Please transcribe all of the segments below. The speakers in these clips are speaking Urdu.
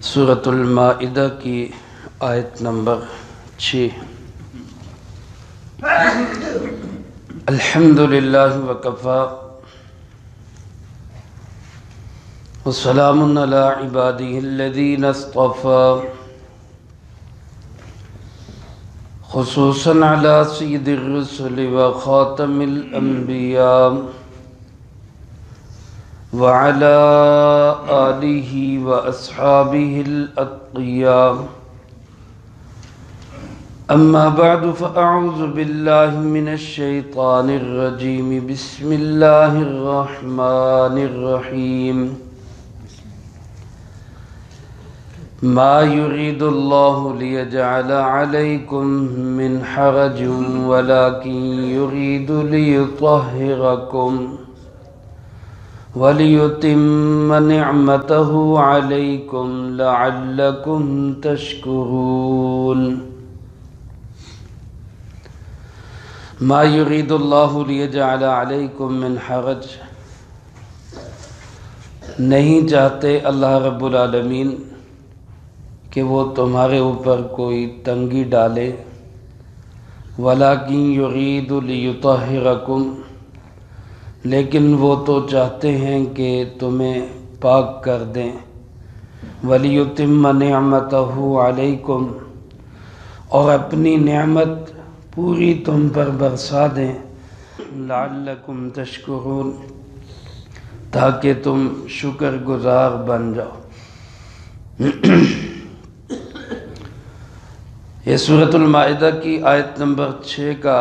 سورۃ المائدہ کی آیت نمبر 6۔ الحمدللہ وکفی وسلام علی عبادہ الذین اصطفی، خصوصاً علی سید الرسل وخاتم الانبیاء وعلى آلہ واصحابہ الاتقیاء، اما بعد فاعوذ باللہ من الشیطان الرجیم، بسم اللہ الرحمن الرحیم۔ ما يريد الله ليجعل عليكم من حرج ولكن يريد ليطهركم وَلِيُتِمَّ نِعْمَتَهُ عَلَيْكُمْ لَعَلَّكُمْ تَشْكُرُونَ۔ ما يريد الله ليجعل عليكم من حرج، نہیں چاہتے اللہ رب العالمین کہ وہ تمہارے اوپر کوئی تنگی ڈالے، وَلَكِنْ يُرِيدُ لِيُطَهِّرَكُمْ، لیکن وہ تو چاہتے ہیں کہ تمہیں پاک کر دیں، وَلِيُتِمَّ نِعْمَتَهُ عَلَيْكُمْ، اور اپنی نعمت پوری تم پر برسا دیں، لَعَلَّكُمْ تَشْكُرُونَ، تاکہ تم شکر گزار بن جاؤ۔ یہ سورۃ المائدہ کی آیت نمبر 6 کا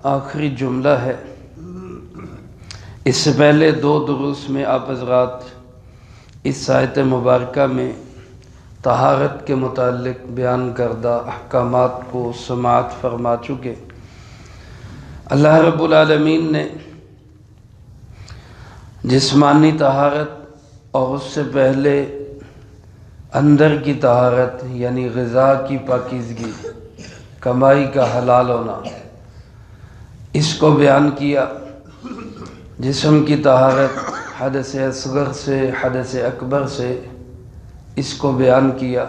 آخری جملہ ہے۔ اس سے پہلے 2 دروس میں آپ حضرات اس آیت مبارکہ میں طہارت کے متعلق بیان کردہ احکامات کو سماعت فرما چکے۔ اللہ رب العالمین نے جسمانی طہارت اور اس سے پہلے اندر کی طہارت یعنی غذا کی پاکیزگی، کمائی کا حلال ہونا، اس کو بیان کیا۔ جسم کی طہارت حدث اصغر سے حدث اکبر سے، اس کو بیان کیا۔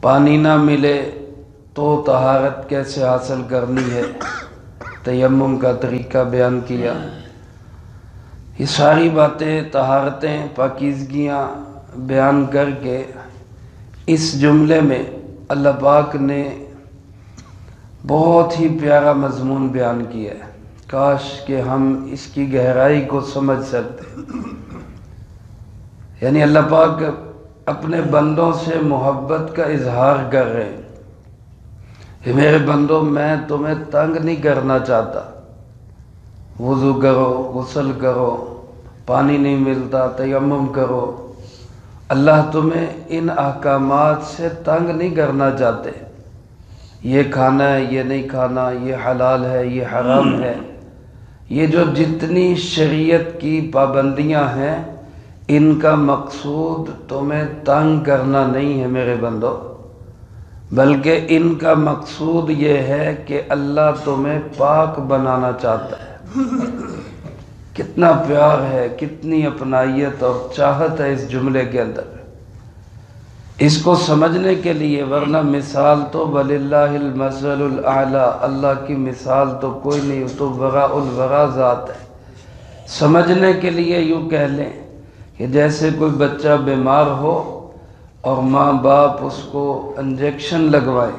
پانی نہ ملے تو طہارت کیسے حاصل کرنی ہے، تیمم کا طریقہ بیان کیا۔ یہ ساری باتیں، طہارتیں، پاکیزگیاں بیان کر کے اس جملے میں اللہ پاک نے بہت ہی پیارا مضمون بیان کیا ہے۔ کاش کہ ہم اس کی گہرائی کو سمجھ سکتے۔ یعنی اللہ پاک اپنے بندوں سے محبت کا اظہار کر رہے ہیں کہ میرے بندوں، میں تمہیں تنگ نہیں کرنا چاہتا۔ وضو کرو، غسل کرو، پانی نہیں ملتا تیمم کرو۔ اللہ تمہیں ان احکامات سے تنگ نہیں کرنا چاہتے۔ یہ کھانا ہے، یہ نہیں کھانا، یہ حلال ہے، یہ حرام ہے، یہ جو جتنی شریعت کی پابندیاں ہیں، ان کا مقصود تمہیں تنگ کرنا نہیں ہے میرے بندو، بلکہ ان کا مقصود یہ ہے کہ اللہ تمہیں پاک بنانا چاہتا ہے۔ کتنا پیار ہے، کتنی اپنائیت اور چاہت ہے اس جملے کے اندر۔ اس کو سمجھنے کے لیے، ورنہ مثال تو وَلِلَّهِ الْمَثَلُ الْأَعْلَىٰ، اللہ کی مثال تو کوئی نہیں، تو وراء الورا ذات ہے۔ سمجھنے کے لیے یوں کہہ لیں کہ جیسے کوئی بچہ بیمار ہو اور ماں باپ اس کو انجیکشن لگوائے،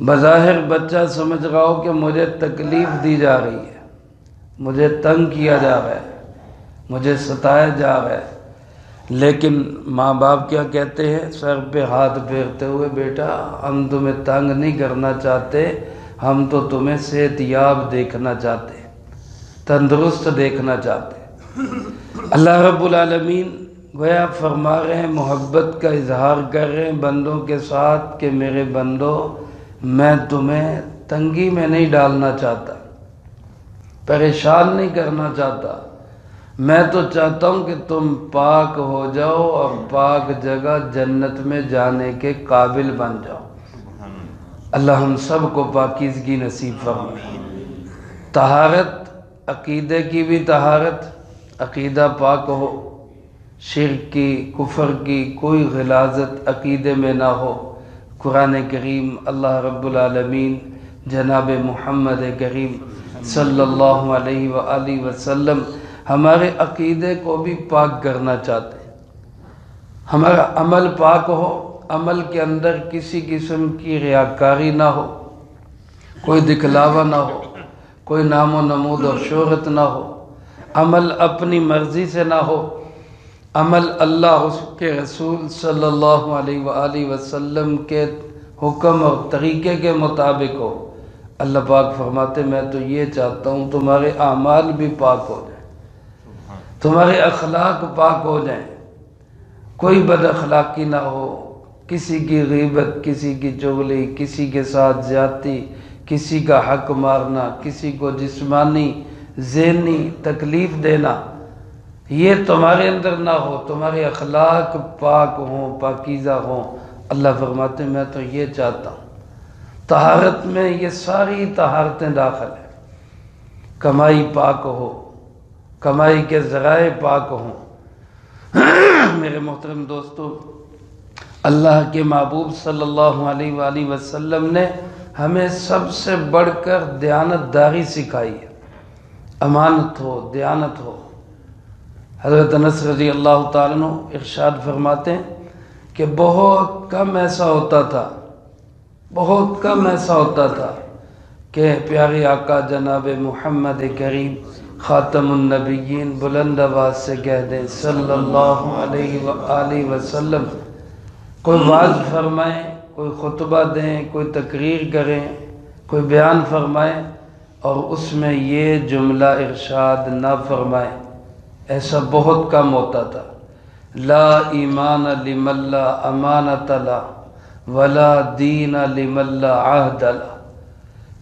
بظاہر بچہ سمجھ رہا ہو کہ مجھے تکلیف دی جا رہی ہے، مجھے تنگ کیا جا رہا ہے، مجھے ستایا جا رہا ہے، لیکن ماں باپ کیا کہتے ہیں سر پہ ہاتھ پھیرتے ہوئے، بیٹا ہم تمہیں تنگ نہیں کرنا چاہتے، ہم تو تمہیں صحت یاب دیکھنا چاہتے، تندرست دیکھنا چاہتے۔ اللہ رب العالمین گویا فرما رہے ہیں، محبت کا اظہار کر رہے ہیں بندوں کے ساتھ کہ میرے بندو، میں تمہیں تنگی میں نہیں ڈالنا چاہتا، پریشان نہیں کرنا چاہتا، میں تو چاہتا ہوں کہ تم پاک ہو جاؤ اور پاک جگہ جنت میں جانے کے قابل بن جاؤ۔ اللہ ہم سب کو پاکیزگی نصیب فرمائے۔ طہارت، عقیدے کی بھی طہارت، عقیدہ پاک ہو، شرک کی، کفر کی کوئی غلاظت عقیدے میں نہ ہو۔ قرآن کریم اللہ رب العالمین جناب محمد کریم صلی اللہ علیہ وآلہ وسلم ہمارے عقیدے کو بھی پاک کرنا چاہتے ہیں۔ ہمارا عمل پاک ہو، عمل کے اندر کسی قسم کی ریاکاری نہ ہو، کوئی دکھلاوا نہ ہو، کوئی نام و نمود اور شہرت نہ ہو، عمل اپنی مرضی سے نہ ہو، عمل اللہ اس کے رسول صلی اللہ علیہ وآلہ وسلم کے حکم اور طریقے کے مطابق ہو۔ اللہ پاک فرماتے میں تو یہ چاہتا ہوں تمہارے اعمال بھی پاک ہو جائیں، تمہارے اخلاق پاک ہو جائیں، کوئی بد اخلاقی نہ ہو، کسی کی غیبت، کسی کی چغلی، کسی کے ساتھ زیادتی، کسی کا حق مارنا، کسی کو جسمانی ذہنی تکلیف دینا، یہ تمہارے اندر نہ ہو، تمہارے اخلاق پاک ہوں، پاکیزہ ہوں۔ اللہ فرماتے میں تو یہ چاہتا ہوں۔ طہارت میں یہ ساری طہارتیں داخل ہیں، کمائی پاک ہو، کمائی کے ذرائع پاک ہوں۔ میرے محترم دوستو، اللہ کے محبوب صلی اللہ علیہ وآلہ وسلم نے ہمیں سب سے بڑھ کر دیانت داری سکھائی ہے۔ امانت ہو، دیانت ہو۔ حضرت انس رضی اللہ تعالیٰ عنہ ارشاد فرماتے ہیں کہ بہت کم ایسا ہوتا تھا، بہت کم ایسا ہوتا تھا کہ پیارے آقا جناب محمد کریم خاتم النبیین بلند آواز سے کہہ دیں صلی اللہ علیہ وآلہ وسلم، کوئی واعظ فرمائیں، کوئی خطبہ دیں، کوئی تقریر کریں، کوئی بیان فرمائیں اور اس میں یہ جملہ ارشاد نہ فرمائیں، ایسا بہت کم ہوتا تھا۔ لا ایمان لمن لا امانت لا ولا دین لمن لا عہد لا،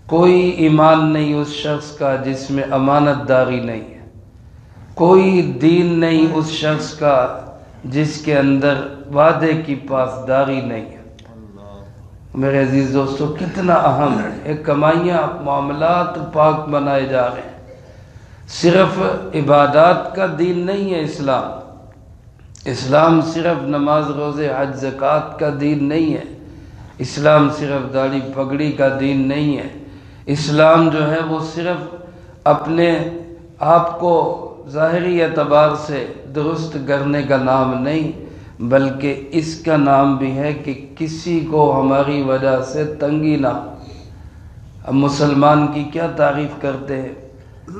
کوئی ایمان نہیں اس شخص کا جس میں امانت داری نہیں ہے، کوئی دین نہیں اس شخص کا جس کے اندر وعدے کی پاسداری نہیں ہے۔ میرے عزیز دوستو، کتنا اہم ہے، ایک کمائیاں معاملات پاک بنائے جا رہے ہیں۔ صرف عبادات کا دین نہیں ہے اسلام، اسلام صرف نماز روزے حج زکوٰۃ کا دین نہیں ہے، اسلام صرف داڑھی پگڑی کا دین نہیں ہے، اسلام جو ہے وہ صرف اپنے آپ کو ظاہری اعتبار سے درست کرنے کا نام نہیں، بلکہ اس کا نام بھی ہے کہ کسی کو ہماری وجہ سے تنگی نہ ہو۔ اب مسلمان کی کیا تعریف کرتے ہیں؟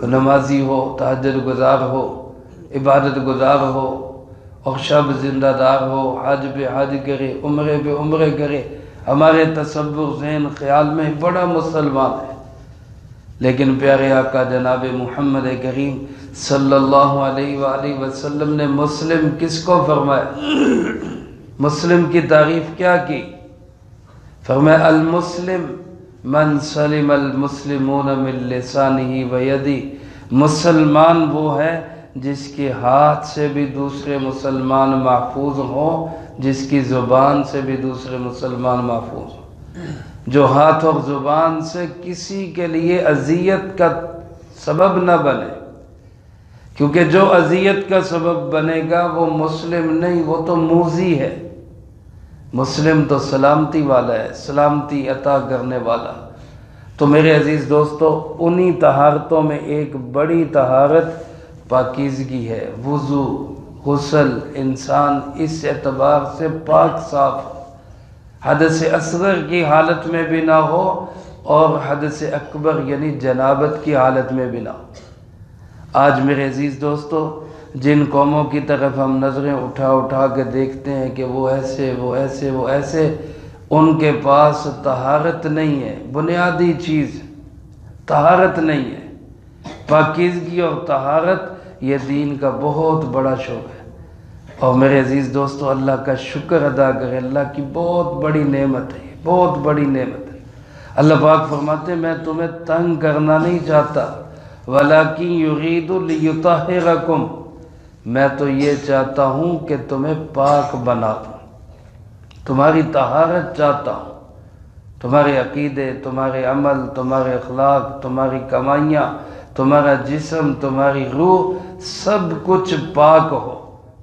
نمازی ہو، تہجد گزار ہو، عبادت گزار ہو، اور شب زندہ دار ہو، حج پہ حج کرے، عمرے پہ عمرے کرے، ہمارے تصور ذہن خیال میں بڑا مسلمان ہے۔ لیکن پیارے آقا جناب محمد کریم صلی اللہ علیہ وآلہ وسلم نے مسلم کس کو فرمایا؟ مسلم کی تعریف کیا کی؟ فرمایا المسلم من سلم المسلمون من لسانہ ویدی، مسلمان وہ ہے جس کے ہاتھ سے بھی دوسرے مسلمان محفوظ ہوں، جس کی زبان سے بھی دوسرے مسلمان محفوظ ہوں، جو ہاتھ اور زبان سے کسی کے لیے اذیت کا سبب نہ بنے، کیونکہ جو اذیت کا سبب بنے گا وہ مسلم نہیں، وہ تو موذی ہے۔ مسلم تو سلامتی والا ہے، سلامتی عطا کرنے والا۔ تو میرے عزیز دوستو، انہی طہارتوں میں ایک بڑی طہارت پاکیزگی ہے، وضو، غسل، انسان اس اعتبار سے پاک صاف ہو، حدث اصغر کی حالت میں بھی نہ ہو اور حدث اکبر یعنی جنابت کی حالت میں بھی نہ ہو۔ آج میرے عزیز دوستو، جن قوموں کی طرف ہم نظریں اٹھا اٹھا کے دیکھتے ہیں کہ وہ ایسے وہ ایسے وہ ایسے، ان کے پاس طہارت نہیں ہے، بنیادی چیز طہارت نہیں ہے۔ پاکیزگی اور طہارت یہ دین کا بہت بڑا شعبہ ہے، اور میرے عزیز دوستو اللہ کا شکر ادا کریں، اللہ کی بہت بڑی نعمت ہے، بہت بڑی نعمت ہے۔ اللہ پاک فرماتے ہیں میں تمہیں تنگ کرنا نہیں چاہتا، وَلَكِنْ يُرِيدُ لِيُطَهِّرَكُمْ، میں تو یہ چاہتا ہوں کہ تمہیں پاک بنا دوں، تمہاری طہارت چاہتا ہوں، تمہارے عقیدے، تمہارے عمل، تمہارے اخلاق، تمہاری کمائیاں، تمہارا جسم، تمہاری روح، سب کچھ پاک ہو،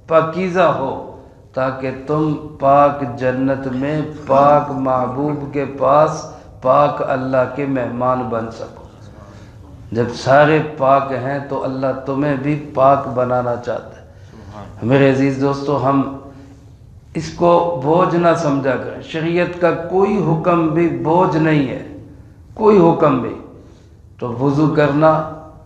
پاکیزہ ہو تاکہ تم پاک جنت میں پاک محبوب کے پاس پاک اللہ کے مہمان بن سکو۔ جب سارے پاک ہیں تو اللہ تمہیں بھی پاک بنانا چاہتا ہے۔ میرے عزیز دوستو، ہم اس کو بوجھ نہ سمجھا کریں۔ شریعت کا کوئی حکم بھی بوجھ نہیں ہے، کوئی حکم بھی۔ تو وضو کرنا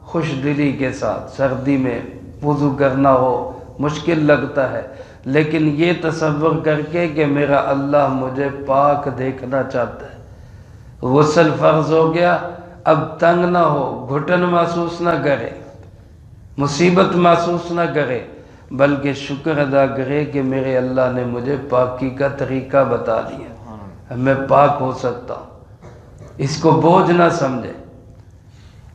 خوش دلی کے ساتھ، سردی میں وضو کرنا ہو مشکل لگتا ہے، لیکن یہ تصور کر کے کہ میرا اللہ مجھے پاک دیکھنا چاہتا ہے۔ غسل فرض ہو گیا، اب تنگ نہ ہو، گھٹن محسوس نہ کرے، مصیبت محسوس نہ کرے، بلکہ شکر ادا کرے کہ میرے اللہ نے مجھے پاکی کا طریقہ بتا دیا، میں پاک ہو سکتا ہوں۔ اس کو بوجھ نہ سمجھے۔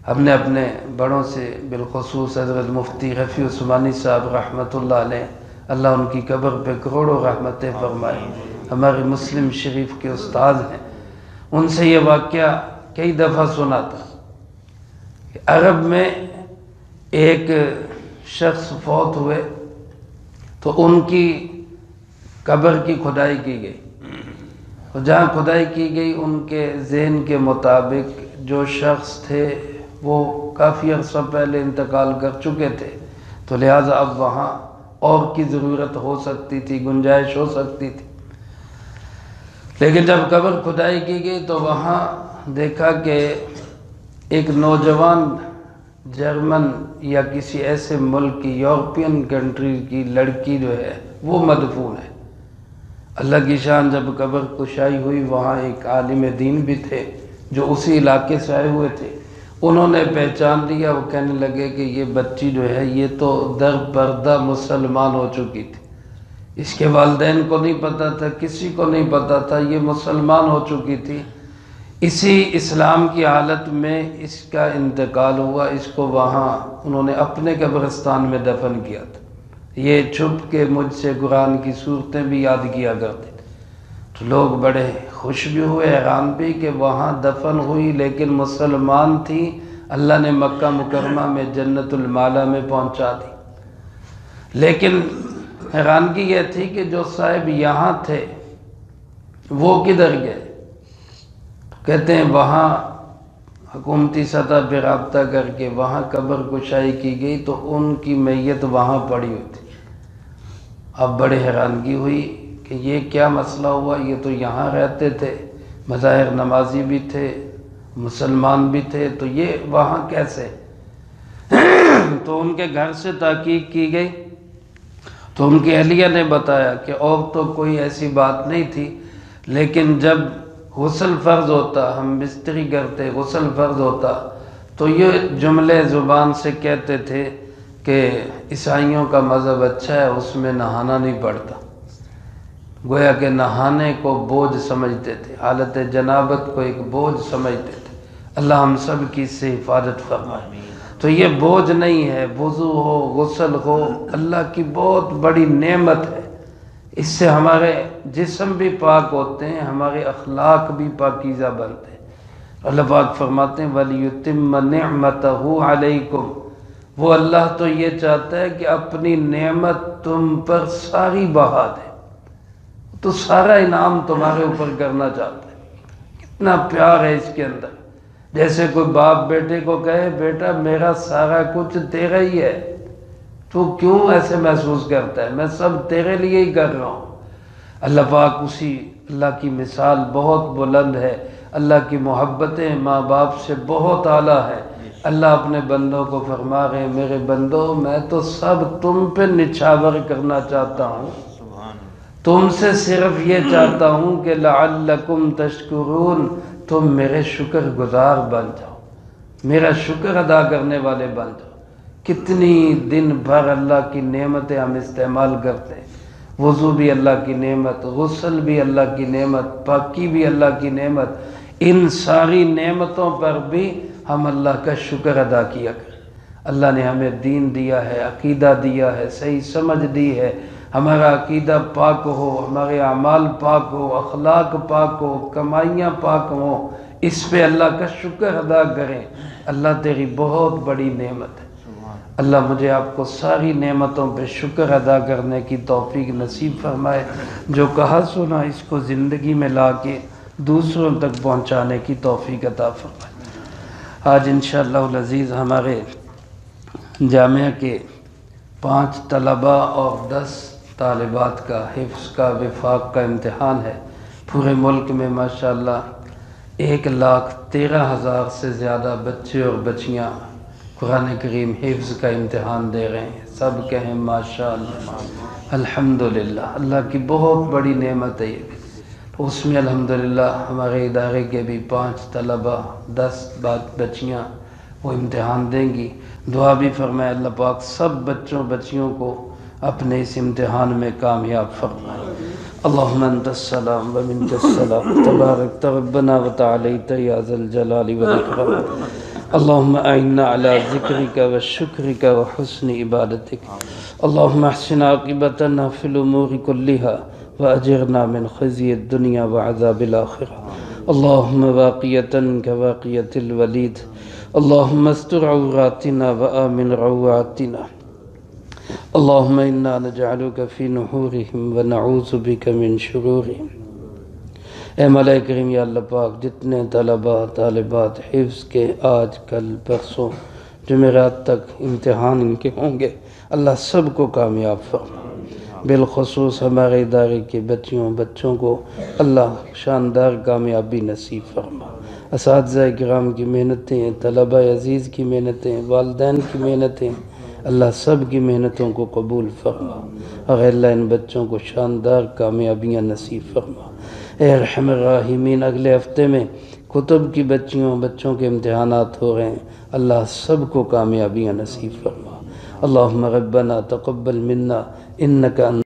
ہم نے اپنے بڑوں سے، بالخصوص حضرت مفتی رفیع عثمانی صاحب رحمۃ اللہ علیہ، اللہ ان کی قبر پہ کروڑوں رحمتیں فرمائے، ہمارے مسلم شریف کے استاد ہیں، ان سے یہ واقعہ کئی دفعہ سنا تھا کہ عرب میں ایک شخص فوت ہوئے تو ان کی قبر کی کھدائی کی گئی، اور جہاں کھدائی کی گئی ان کے ذہن کے مطابق جو شخص تھے وہ کافی عرصہ پہلے انتقال کر چکے تھے، تو لہٰذا اب وہاں اور کی ضرورت ہو سکتی تھی، گنجائش ہو سکتی تھی۔ لیکن جب قبر کھدائی کی گئی تو وہاں دیکھا کہ ایک نوجوان جرمن یا کسی ایسے ملک کی، یورپین کنٹری کی لڑکی جو ہے وہ مدفون ہے۔ اللہ کی شان، جب قبر کشائی ہوئی وہاں ایک عالم دین بھی تھے جو اسی علاقے سے آئے ہوئے تھے، انہوں نے پہچان لیا، وہ کہنے لگے کہ یہ بچی جو ہے یہ تو در پردہ مسلمان ہو چکی تھی، اس کے والدین کو نہیں پتا تھا، کسی کو نہیں پتا تھا، یہ مسلمان ہو چکی تھی۔ اسی اسلام کی حالت میں اس کا انتقال ہوا، اس کو وہاں انہوں نے اپنے قبرستان میں دفن کیا تھا۔ یہ چھپ کے مجھ سے قرآن کی صورتیں بھی یاد کیا کرتے تھے، تو لوگ بڑے خوش بھی ہوئے، حیران بھی کہ وہاں دفن ہوئی لیکن مسلمان تھی، اللہ نے مکہ مکرمہ میں جنت المالا میں پہنچا دی۔ لیکن حیرانگی یہ تھی کہ جو صاحب یہاں تھے وہ کدھر گئے؟ کہتے ہیں وہاں حکومتی سطح پہ رابطہ کر کے وہاں قبر کشائی کی گئی تو ان کی میت وہاں پڑی ہوئی تھی۔ اب بڑے حیرانگی ہوئی کہ یہ کیا مسئلہ ہوا، یہ تو یہاں رہتے تھے، بظاہر نمازی بھی تھے، مسلمان بھی تھے، تو یہ وہاں کیسے؟ تو ان کے گھر سے تحقیق کی گئی تو ان کی اہلیہ نے بتایا کہ اور تو کوئی ایسی بات نہیں تھی، لیکن جب غسل فرض ہوتا، ہم بستری کرتے، غسل فرض ہوتا تو یہ جملے زبان سے کہتے تھے کہ عیسائیوں کا مذہب اچھا ہے، اس میں نہانا نہیں پڑتا، گویا کہ نہانے کو بوجھ سمجھتے تھے، حالت جنابت کو ایک بوجھ سمجھتے تھے۔ اللہ ہم سب کی اس سے حفاظت فرمائے۔ تو یہ بوجھ نہیں ہے، وضو ہو، غسل ہو، اللہ کی بہت بڑی نعمت ہے، اس سے ہمارے جسم بھی پاک ہوتے ہیں، ہمارے اخلاق بھی پاکیزہ بنتے ہیں۔ اللہ پاک فرماتے ہیں وَلِيُتِمَّ نِعْمَتَهُ عَلَيْكُمْ، وہ اللہ تو یہ چاہتا ہے کہ اپنی نعمت تم پر ساری بہا دے، تو سارا انعام تمہارے اوپر کرنا چاہتا ہے۔ کتنا پیار ہے اس کے اندر، جیسے کوئی باپ بیٹے کو کہے بیٹا میرا سارا کچھ تیرا ہی ہے، تو کیوں ایسے محسوس کرتا ہے، میں سب تیرے لیے ہی کر رہا ہوں۔ اللہ پاک اسی اللہ کی مثال بہت بلند ہے، اللہ کی محبتیں ماں باپ سے بہت اعلیٰ ہے۔ اللہ اپنے بندوں کو فرما رہے ہیں میرے بندو میں تو سب تم پہ نچھاور کرنا چاہتا ہوں، تم سے صرف یہ چاہتا ہوں کہ لعلکم تشکرون، تم میرے شکر گزار بن جاؤ، میرا شکر ادا کرنے والے بن جاؤ۔ کتنی دن بھر اللہ کی نعمتیں ہم استعمال کرتے ہیں، وضو بھی اللہ کی نعمت، غسل بھی اللہ کی نعمت، پاکی بھی اللہ کی نعمت، ان ساری نعمتوں پر بھی ہم اللہ کا شکر ادا کیا کریں۔ اللہ نے ہمیں دین دیا ہے، عقیدہ دیا ہے، صحیح سمجھ دی ہے، ہمارا عقیدہ پاک ہو، ہمارے اعمال پاک ہو، اخلاق پاک ہو، کمائیاں پاک ہوں، اس پہ اللہ کا شکر ادا کریں۔ اللہ تیری بہت بڑی نعمت ہے۔ اللہ مجھے آپ کو ساری نعمتوں پہ شکر ادا کرنے کی توفیق نصیب فرمائے، جو کہا سنا اس کو زندگی میں لا کے دوسروں تک پہنچانے کی توفیق عطا فرمائے۔ آج انشاءاللہ العزیز ہمارے جامعہ کے 5 طلباء اور 10 طالبات کا حفظ کا وفاق کا امتحان ہے۔ پورے ملک میں ماشاءاللہ 1,13,000 سے زیادہ بچے اور بچیاں قرآن کریم حفظ کا امتحان دے رہے ہیں۔ سب کہیں ماشاءاللہ، الحمدللہ، اللہ کی بہت بڑی نعمت ہے یہ۔ اس میں الحمدللہ ہمارے ادارے کے بھی 5 طلباء 10 بچیاں وہ امتحان دیں گی۔ دعا بھی فرمائے اللہ پاک سب بچوں بچیوں کو اپنے اس امتحان میں کامیاب فرمائے۔ اللہم انت السلام ومنک السلام تبارک ربنا وتعالیت یا ذا الجلال والاکرام۔ اللہم اعنا علی ذکرک وشکرک وحسن عبادتک۔ اللہم احسن عاقبتنا فی الامور کلہا واجرنا من خزی الدنیا وعذاب الآخرہ۔ اللہم واقیتا کواقیت الولید۔ اللہم استر عوراتنا وآمن روعاتنا۔ اللہم انا نجعلک فی نحورہم ونعوذ بک من شرورہم۔ اے مولا کریم یا اللہ پاک جتنے طلباء طالبات حفظ کے آج کل پرسوں جمعرات تک امتحان ان کے ہوں گے، اللہ سب کو کامیاب فرما۔ بالخصوص ہمارے ادارے کے بچوں کو اللہ شاندار کامیابی نصیب فرما۔ اساتذہ کرام کی محنتیں، طلبہ عزیز کی محنتیں، والدین کی محنتیں، اللہ سب کی محنتوں کو قبول فرما، اور اللہ ان بچوں کو شاندار کامیابیاں نصیب فرما۔ اے ارحم الراحمین، اگلے ہفتے میں کتب کی بچوں کے امتحانات ہو رہے ہیں، اللہ سب کو کامیابیاں نصیب فرما۔ اللہم ربنا تقبل منا انکا